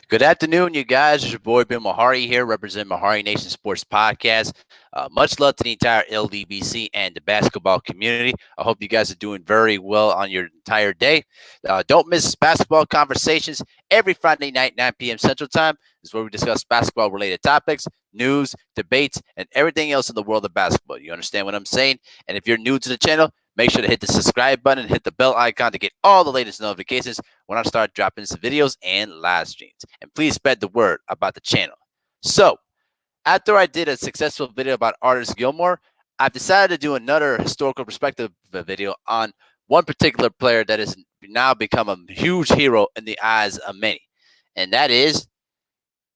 Good afternoon, you guys. It's your boy Ben Mahari here, representing Mahari Nation Sports Podcast. Much love to the entire LDBC and the basketball community. I hope you guys are doing very well on your entire day. Don't miss basketball conversations every Friday night, 9 p.m. Central Time. This is where we discuss basketball-related topics, news, debates, and everything else in the world of basketball. You understand what I'm saying? And if you're new to the channel, make sure to hit the subscribe button and hit the bell icon to get all the latest notifications when I start dropping some videos and live streams. And please spread the word about the channel. So, after I did a successful video about Artist Gilmore, I've decided to do another historical perspective video on one particular player that has now become a huge hero in the eyes of many. And that is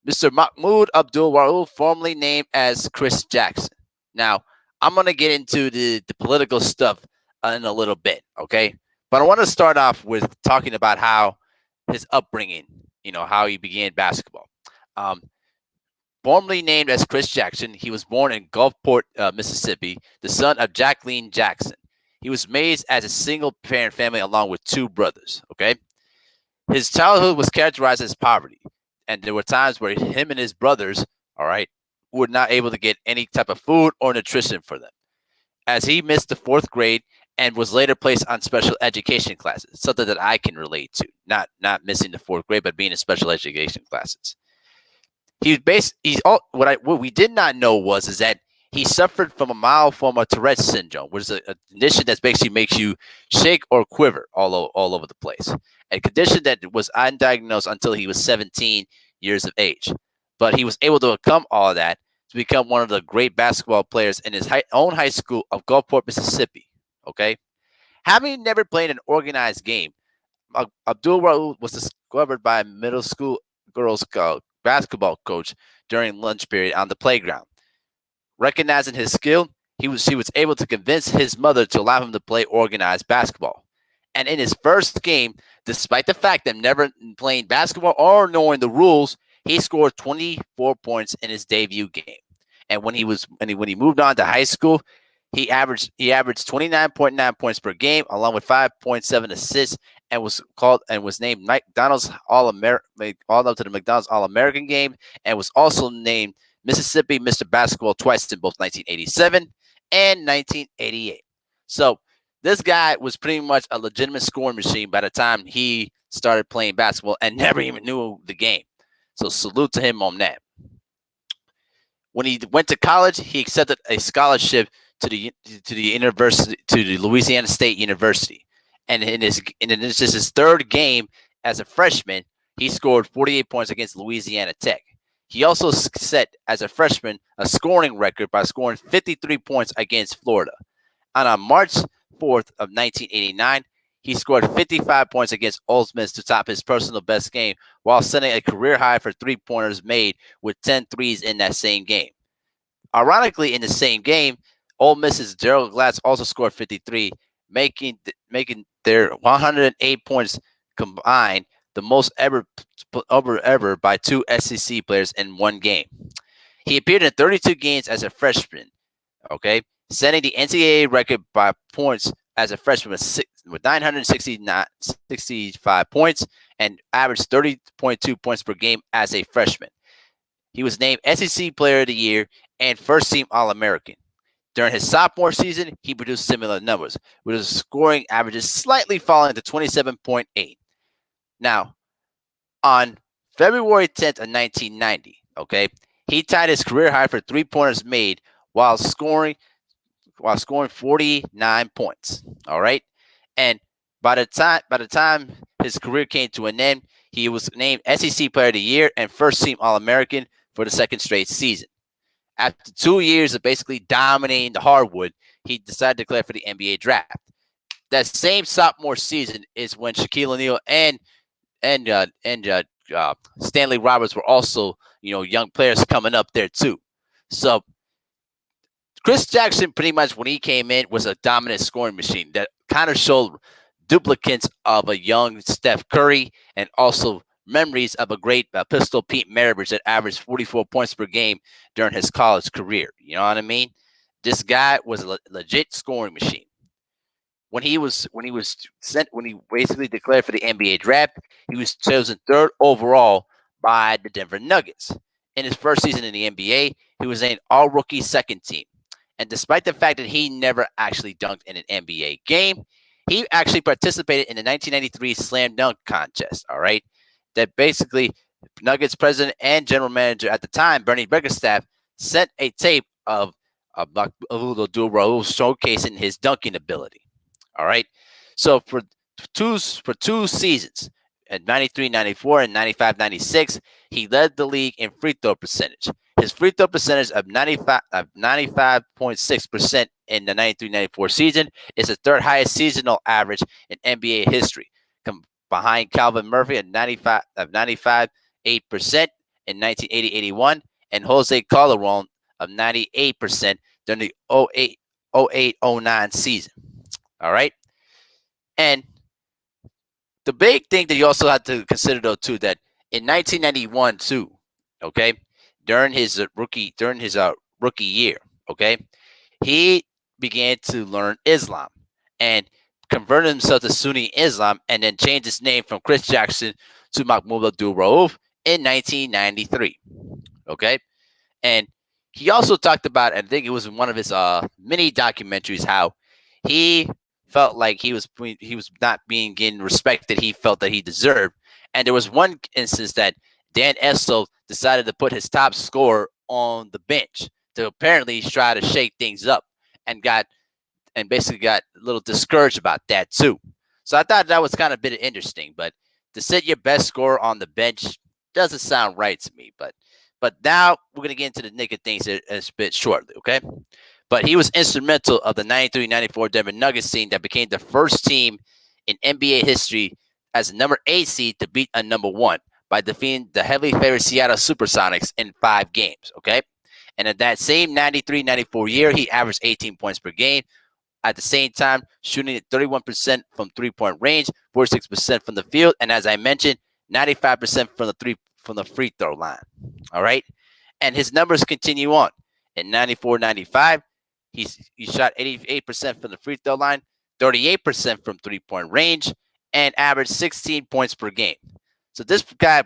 Mr. Mahmoud Abdul-Rauf, formerly named as Chris Jackson. Now, I'm going to get into the political stuff in a little bit, okay? But I want to start off with talking about how his upbringing, how he began basketball. Formerly named as Chris Jackson, he was born in Gulfport, Mississippi, the son of Jacqueline Jackson. He was raised as a single-parent family along with two brothers, okay? His childhood was characterized as poverty, and there were times where him and his brothers, all right, were not able to get any type of food or nutrition for them, as he missed the fourth grade and was later placed on special education classes, something that I can relate to. Not missing the fourth grade, but being in special education classes. What we did not know is that he suffered from a mild form of Tourette's syndrome, which is a condition that basically makes you shake or quiver all over the place. A condition that was undiagnosed until he was 17 years of age. But he was able to overcome all of that to become one of the great basketball players in his own high school of Gulfport, Mississippi. Okay? Having never played an organized game, Abdul-Rauf was discovered by a middle school girls basketball coach during lunch period on the playground. Recognizing his skill, she was able to convince his mother to allow him to play organized basketball. And in his first game, despite the fact that never playing basketball or knowing the rules, he scored 24 points in his debut game. And when he moved on to high school, he averaged 29.9 points per game, along with 5.7 assists, and was named McDonald's all up to the McDonald's All-American game, and was also named Mississippi Mr. Basketball twice in both 1987 and 1988. So this guy was pretty much a legitimate scoring machine by the time he started playing basketball and never even knew the game. So salute to him on that. When he went to college, he accepted a scholarship to the university, to the Louisiana State University. And in his third game as a freshman, he scored 48 points against Louisiana Tech. He also set, as a freshman, a scoring record by scoring 53 points against Florida. And on March 4th of 1989, he scored 55 points against Ole Miss to top his personal best game, while setting a career high for three-pointers made with 10 threes in that same game. Ironically, in the same game, Ole Miss's Gerald Glass also scored 53, making their 108 points combined the most ever by two SEC players in one game. He appeared in 32 games as a freshman, okay, setting the NCAA record by points as a freshman with 965 points and averaged 30.2 points per game as a freshman. He was named SEC Player of the Year and First Team All-American. During his sophomore season, he produced similar numbers, with his scoring averages slightly falling to 27.8. Now, on February 10th of 1990, okay, he tied his career high for three-pointers made while scoring 49 points. All right, and by the time his career came to an end, he was named SEC Player of the Year and First Team All-American for the second straight season. After 2 years of basically dominating the hardwood, he decided to declare for the NBA draft. That same sophomore season is when Shaquille O'Neal and Stanley Roberts were also, young players coming up there too. So Chris Jackson, pretty much when he came in, was a dominant scoring machine that kind of showed duplicates of a young Steph Curry and also memories of a great Pistol Pete Maravich that averaged 44 points per game during his college career. You know what I mean? This guy was a legit scoring machine. When he basically declared for the NBA draft, he was chosen third overall by the Denver Nuggets. In his first season in the NBA, he was named All-Rookie Second Team. And despite the fact that he never actually dunked in an NBA game, he actually participated in the 1993 Slam Dunk Contest, all right? That basically Nuggets president and general manager at the time, Bernie Bickerstaff, sent a tape of Mahmoud Abdul-Rauf showcasing his dunking ability, all right? So for two seasons, at 93, 94, and 95, 96, he led the league in free throw percentage. His free throw percentage of 95.6% in the 93, 94 season is the third highest seasonal average in NBA history, behind Calvin Murphy at 95.8% in 1980-81 and Jose Calderon of 98% during the 08-09 season. All right? And the big thing that you also have to consider, though, too, that in 1991, too, okay, during his rookie year, okay, he began to learn Islam and converted himself to Sunni Islam, and then changed his name from Chris Jackson to Mahmoud Abdul-Rauf in 1993. Okay, and he also talked about, I think it was in one of his mini documentaries, how he felt like he was not being getting respect that he felt that he deserved. And there was one instance that Dan Essel decided to put his top scorer on the bench to apparently try to shake things up, and basically got a little discouraged about that too. So I thought that was kind of a bit interesting, but to sit your best scorer on the bench doesn't sound right to me. But now we're gonna get into the nick of things a bit shortly, okay? But he was instrumental of the 93-94 Denver Nuggets team that became the first team in NBA history as a number 8 seed to beat a number 1 by defeating the heavily favored Seattle Supersonics in 5 games, okay? And in that same 93-94 year, he averaged 18 points per game. At the same time, shooting at 31% from three-point range, 46% from the field, and as I mentioned, 95% from the free throw line. All right, and his numbers continue on. In 94-95, he shot 88% from the free throw line, 38% from three-point range, and averaged 16 points per game. So this guy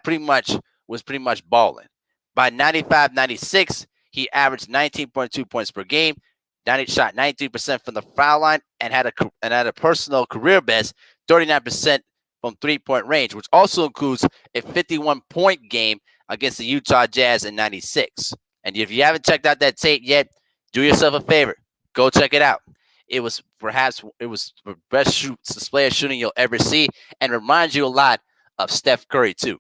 was pretty much balling. By 95-96, he averaged 19.2 points per game, shot 93% from the foul line, and had a personal career best 39% from three-point range, which also includes a 51-point game against the Utah Jazz in 96. And if you haven't checked out that tape yet, do yourself a favor. Go check it out. It was the best display of shooting you'll ever see, and reminds you a lot of Steph Curry too.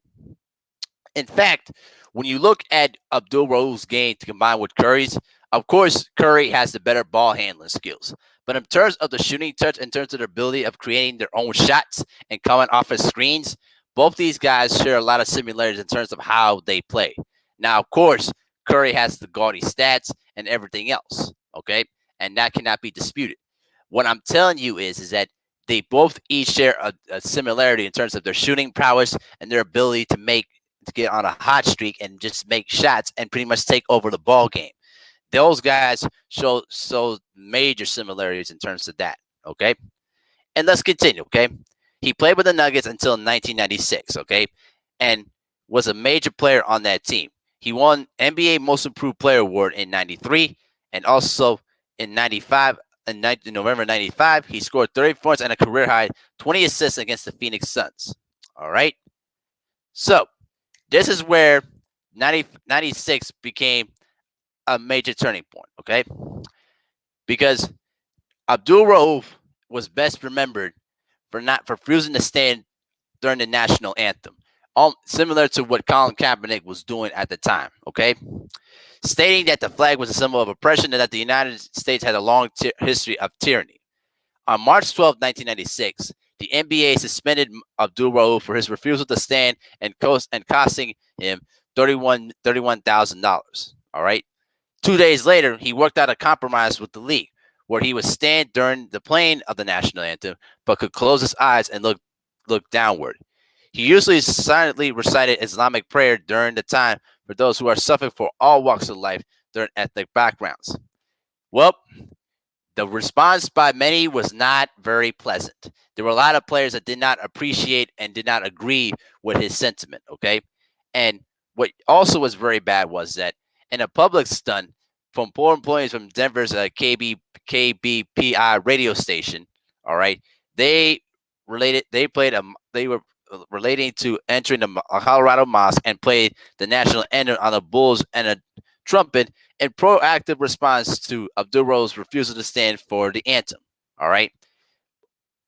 In fact, when you look at Abdul-Rauf's game to combine with Curry's, of course, Curry has the better ball handling skills. But in terms of the shooting touch, in terms of their ability of creating their own shots and coming off of screens, both these guys share a lot of similarities in terms of how they play. Now, of course, Curry has the gaudy stats and everything else, okay? And that cannot be disputed. What I'm telling you is that they both each share a similarity in terms of their shooting prowess and their ability to get on a hot streak and just make shots and pretty much take over the ball game. Those guys show major similarities in terms of that, okay? And let's continue, okay? He played with the Nuggets until 1996, okay? And was a major player on that team. He won NBA Most Improved Player Award in 93, and also in 95, in November 95, he scored 30 points and a career high 20 assists against the Phoenix Suns, all right? So this is where 96 became a major turning point, okay? Because Abdul-Rauf was best remembered for refusing to stand during the national anthem, similar to what Colin Kaepernick was doing at the time, okay? Stating that the flag was a symbol of oppression and that the United States had a long history of tyranny. On March 12, 1996, the NBA suspended Abdul-Rauf for his refusal to stand and costing him $31,000, all right? 2 days later, he worked out a compromise with the league where he would stand during the playing of the national anthem, but could close his eyes and look downward. He usually silently recited Islamic prayer during the time for those who are suffering for all walks of life during ethnic backgrounds. Well, the response by many was not very pleasant. There were a lot of players that did not appreciate and did not agree with his sentiment, okay? And what also was very bad was that in a public stunt from poor employees from Denver's KBPI radio station, all right, they they were relating to entering a Colorado mosque and played the national anthem on the bulls and a trumpet in proactive response to Abdul-Rauf's refusal to stand for the anthem. All right.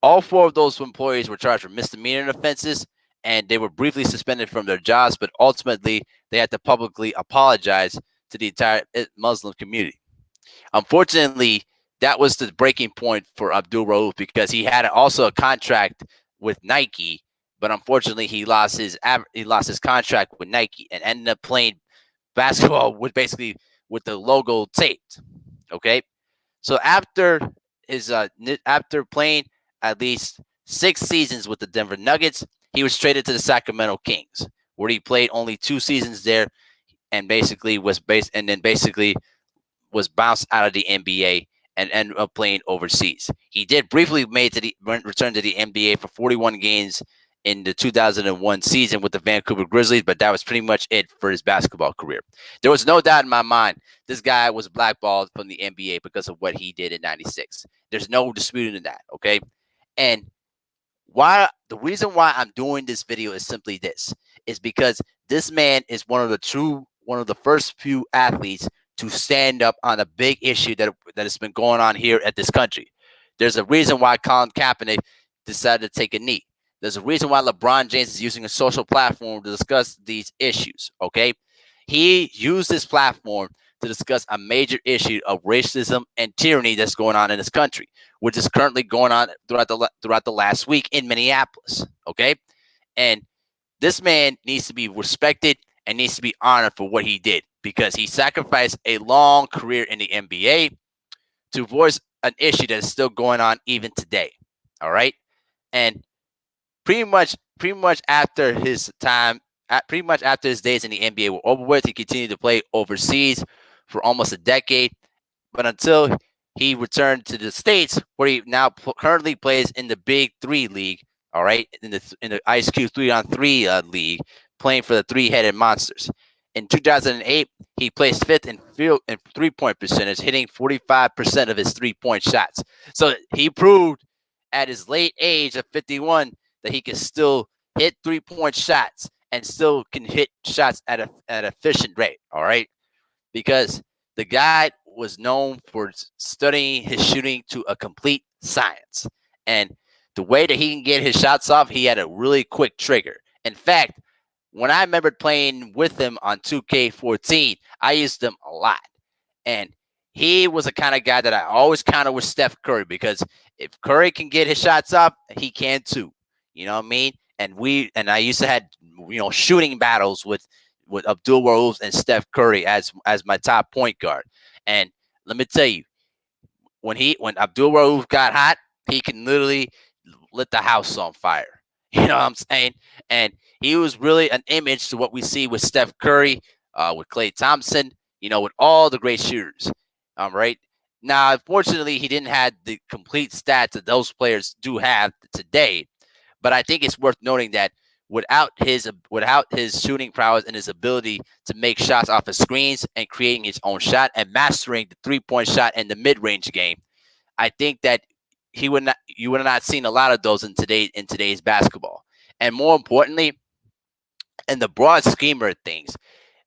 All four of those employees were charged with misdemeanor offenses, and they were briefly suspended from their jobs, but ultimately they had to publicly apologize to the entire Muslim community. Unfortunately, that was the breaking point for Abdul-Rauf because he had also a contract with Nike, but unfortunately he lost his contract with Nike and ended up playing basketball with basically with the logo taped. Okay, so after playing at least 6 seasons with the Denver Nuggets, he was traded to the Sacramento Kings, where he played only 2 seasons there, and basically was bounced out of the NBA and ended up playing overseas. He did briefly return to the NBA for 41 games in the 2001 season with the Vancouver Grizzlies, but that was pretty much it for his basketball career. There was no doubt in my mind this guy was blackballed from the NBA because of what he did in '96. There's no disputing that, okay? And the reason why I'm doing this video is simply this, is because this man is one of the first few athletes to stand up on a big issue that has been going on here at this country. There's a reason why Colin Kaepernick decided to take a knee. There's a reason why LeBron James is using a social platform to discuss these issues, okay? He used this platform to discuss a major issue of racism and tyranny that's going on in this country, which is currently going on throughout the last week in Minneapolis, okay? And this man needs to be respected and needs to be honored for what he did because he sacrificed a long career in the NBA to voice an issue that is still going on even today, all right? And pretty much after his time, pretty much after his days in the NBA were over with, he continued to play overseas for almost a decade. But until he returned to the States, where he now currently plays in the Big Three League, all right, in the Ice Cube 3-on-3 league, playing for the Three-Headed Monsters. In 2008, he placed fifth in three-point percentage, hitting 45% of his three-point shots. So he proved at his late age of 51 that he can still hit three-point shots and still can hit shots at an efficient rate, all right? Because the guy was known for studying his shooting to a complete science. And the way that he can get his shots off, he had a really quick trigger. In fact, when I remembered playing with him on 2K14, I used him a lot. And he was the kind of guy that I always counted with Steph Curry because if Curry can get his shots up, he can too. You know what I mean? And I used to have shooting battles with Abdul-Rauf and Steph Curry as my top point guard. And let me tell you, when Abdul-Rauf got hot, he can literally lit the house on fire. You know what I'm saying? And he was really an image to what we see with Steph Curry, with Klay Thompson, with all the great shooters. Right? Now, unfortunately, he didn't have the complete stats that those players do have today. But I think it's worth noting that without his shooting prowess and his ability to make shots off of screens and creating his own shot and mastering the three-point shot and the mid-range game, I think that you would have not seen a lot of those in today's basketball. And more importantly, in the broad scheme of things,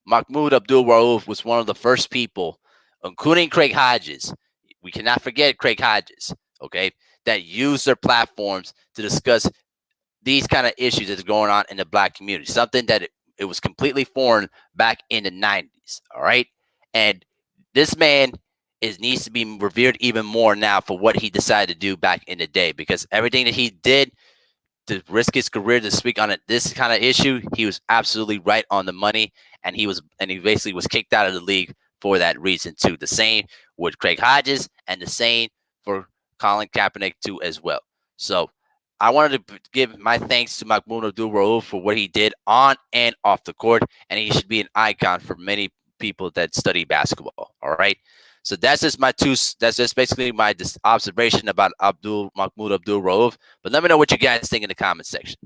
Mahmoud Abdul-Rauf was one of the first people, including Craig Hodges. We cannot forget Craig Hodges, okay, that used their platforms to discuss these kind of issues that's going on in the black community, something that it was completely foreign back in the 90s, all right? And this man needs to be revered even more now for what he decided to do back in the day, because everything that he did to risk his career to speak on this kind of issue, he was absolutely right on the money, and he basically was kicked out of the league for that reason too. The same with Craig Hodges, and the same for Colin Kaepernick too as well. So I wanted to give my thanks to Mahmoud Abdul-Rauf for what he did on and off the court, and he should be an icon for many people that study basketball. All right. So that's just basically my observation about Mahmoud Abdul-Rauf. But let me know what you guys think in the comment section.